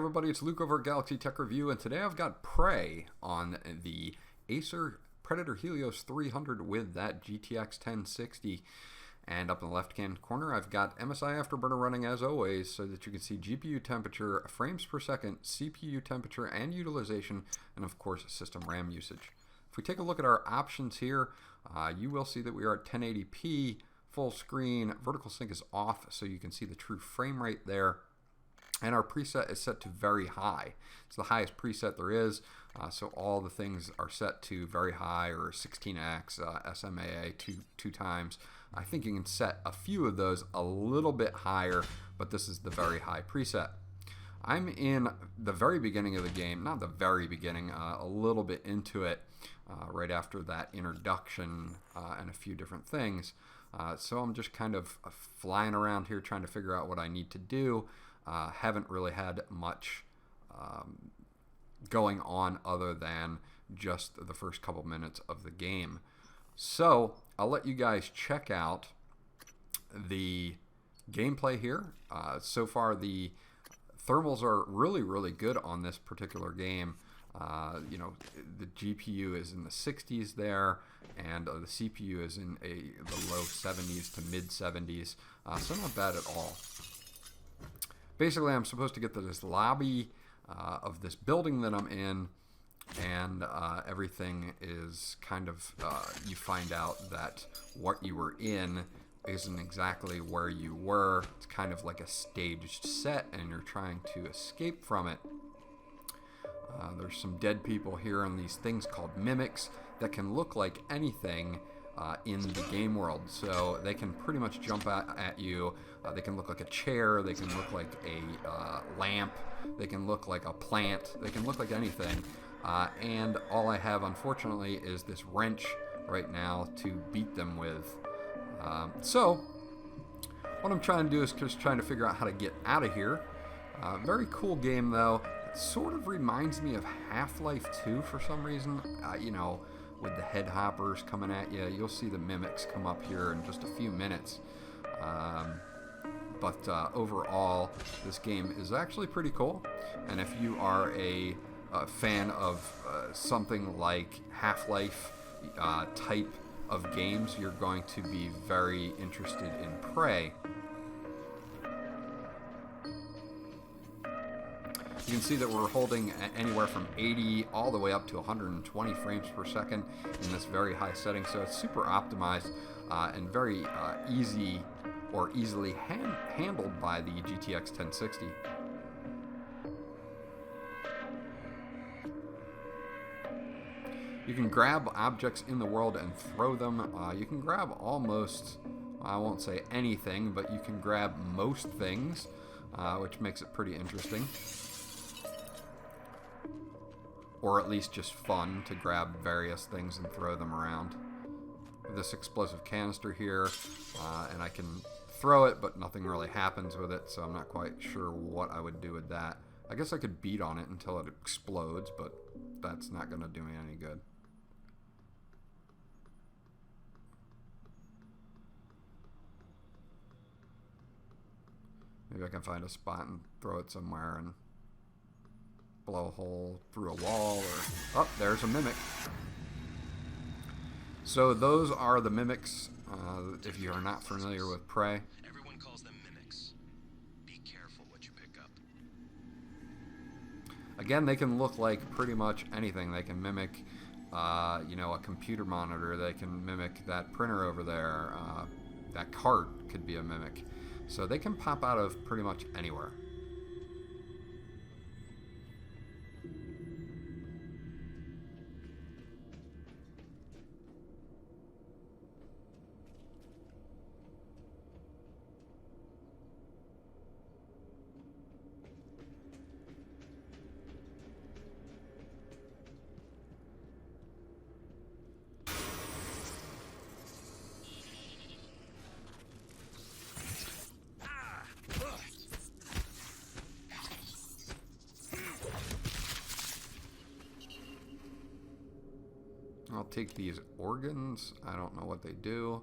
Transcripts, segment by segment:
everybody, it's Luke over at Galaxy Tech Review, and today I've got Prey on the Acer Predator Helios 300 with that GTX 1060. And up in the left-hand corner, I've got MSI Afterburner running as always, so that you can see GPU temperature, frames per second, CPU temperature, and utilization, and of course, system RAM usage. If we take a look at our options here, you will see that we are at 1080p, full screen, vertical sync is off, so you can see the true frame rate there. And our preset is set to very high. It's the highest preset there is, so all the things are set to very high, or 16x, SMAA two times. I think you can set a few of those a little bit higher, but this is the very high preset. I'm in the very beginning of the game, not the very beginning, a little bit into it, right after that introduction and a few different things. So I'm just kind of flying around here trying to figure out what I need to do. Haven't really had much going on other than just the first couple minutes of the game. So I'll let you guys check out the gameplay here. So far the thermals are really good on this particular game. You know, the GPU is in the 60s there, and the CPU is in the low 70s to mid 70s, so not bad at all. Basically, I'm supposed to get to this lobby of this building that I'm in, and everything is kind of, you find out that what you were in isn't exactly where you were. It's kind of like a staged set, and you're trying to escape from it. There's some dead people here and these things called mimics that can look like anything in the game world. So they can pretty much jump at you. They can look like a chair. They can look like a lamp. They can look like a plant. They can look like anything. And all I have, unfortunately, is this wrench right now to beat them with. So what I'm trying to do is just trying to figure out how to get out of here. Very cool game, though. It sort of reminds me of Half-Life 2 for some reason. You know, with the head hoppers coming at you. You'll see the mimics come up here in just a few minutes. But overall, this game is actually pretty cool. And if you are a fan of something like Half-Life type of games, you're going to be very interested in Prey. You can see that we're holding anywhere from 80 all the way up to 120 frames per second in this very high setting, so it's super optimized and very easily handled by the GTX 1060. You can grab objects in the world and throw them. You can grab almost, I won't say anything, but you can grab most things, which makes it pretty interesting. Or at least just fun to grab various things and throw them around. This explosive canister here, and I can throw it, but nothing really happens with it, so I'm not quite sure what I would do with that. I guess I could beat on it until it explodes, but that's not going to do me any good. Maybe I can find a spot and throw it somewhere and blow a hole through a wall, or... Oh, there's a mimic. So those are the mimics, if you are not familiar with Prey. Everyone calls them mimics. Be careful what you pick up. Again, they can look like pretty much anything. They can mimic, you know, a computer monitor. They can mimic that printer over there. That cart could be a mimic. So they can pop out of pretty much anywhere. I'll take these organs. I don't know what they do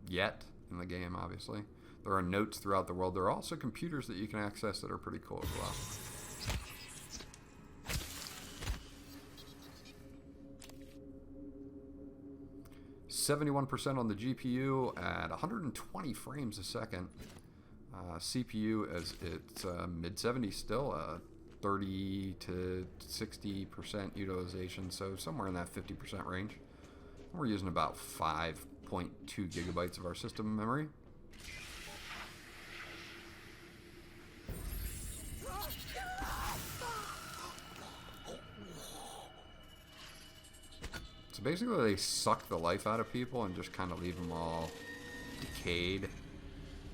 yet in the game, obviously. There are notes throughout the world. There are also computers that you can access that are pretty cool as well. 71% on the GPU at 120 frames a second. CPU as it's mid 70s still, 30 to 60% utilization, so somewhere in that 50% range. We're using about 5.2 gigabytes of our system memory. So basically they suck the life out of people and just kind of leave them all decayed.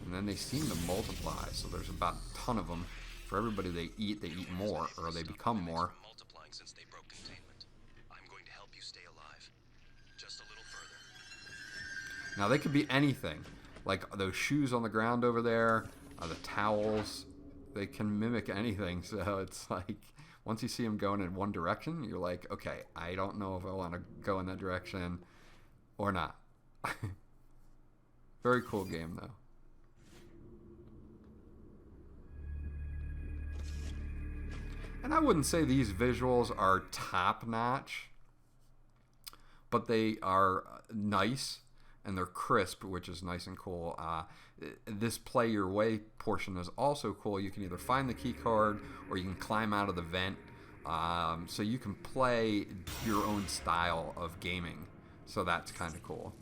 And then they seem to multiply, so there's about a ton of them. For everybody they eat more, or they become more. Multiplying since they broke containment. I'm going to help you stay alive. Just a little further. Now they could be anything, like those shoes on the ground over there, the towels. They can mimic anything, so it's like once you see them going in one direction, you're like, okay, I don't know if I want to go in that direction or not. Very cool game though. And I wouldn't say these visuals are top-notch, but they are nice, and they're crisp, which is nice and cool. This play your way portion is also cool. You can either find the key card, or you can climb out of the vent. So you can play your own style of gaming. So that's kind of cool.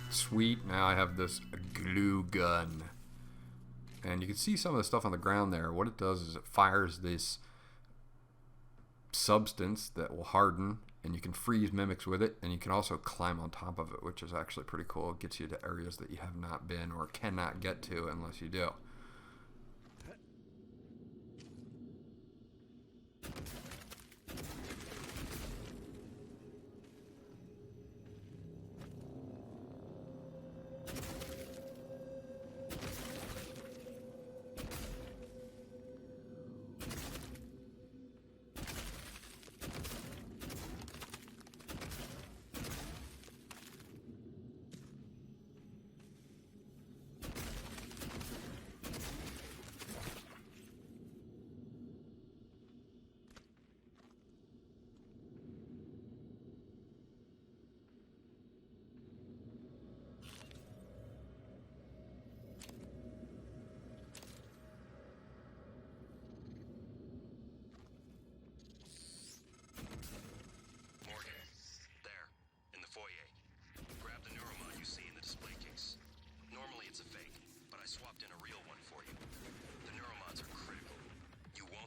Sweet, now I have this glue gun. And you can see some of the stuff on the ground there. What it does is it fires this substance that will harden, and you can freeze mimics with it, and you can also climb on top of it, which is actually pretty cool. It gets you to areas that you have not been or cannot get to unless you do.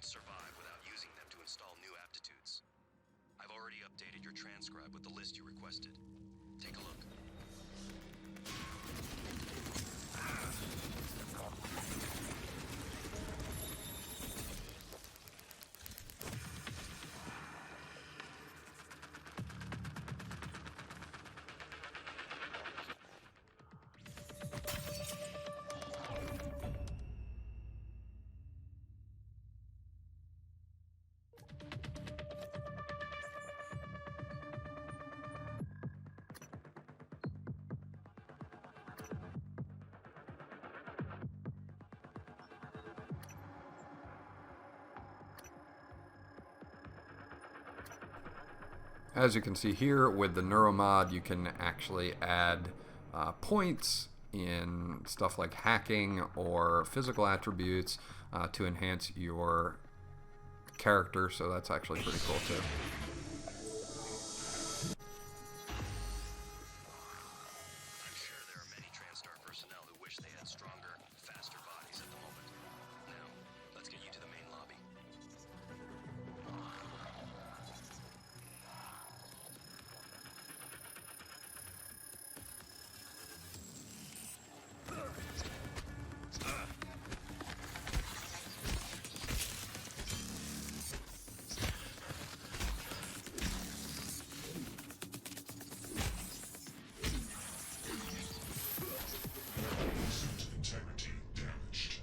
survive without using them to install new aptitudes. I've already updated your transcribe with the list you requested. Take a look. As you can see here with the NeuroMod, you can actually add points in stuff like hacking or physical attributes to enhance your character, so that's actually pretty cool too. I'm sure there are many TranStar personnel who wish they had stronger, faster bodies at the moment. Now, let's get you to the main lobby. Integrity damaged.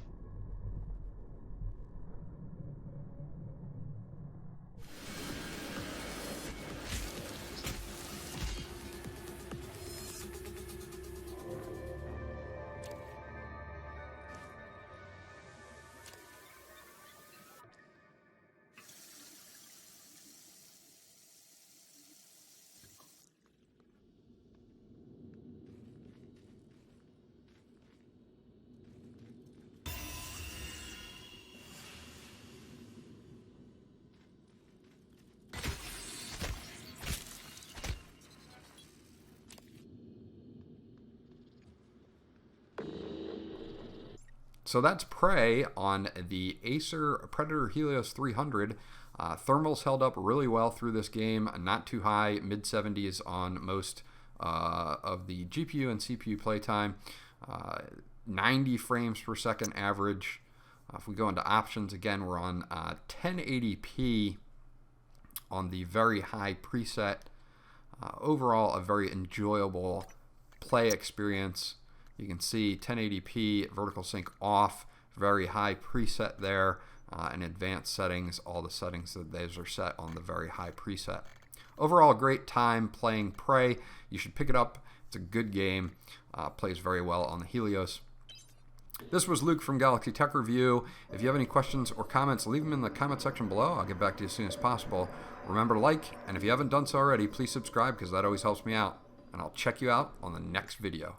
So that's Prey on the Acer Predator Helios 300. Thermals held up really well through this game, not too high, mid-70s on most of the GPU and CPU playtime, 90 frames per second average. If we go into options, again, we're on 1080p on the very high preset. Overall, a very enjoyable play experience. You can see 1080p, vertical sync off, very high preset there, and advanced settings, all the settings that those are set on the very high preset. Overall, great time playing Prey. You should pick it up. It's a good game. Plays very well on the Helios. This was Luke from Galaxy Tech Review. If you have any questions or comments, leave them in the comment section below. I'll get back to you as soon as possible. Remember to like, and if you haven't done so already, please subscribe because that always helps me out. And I'll check you out on the next video.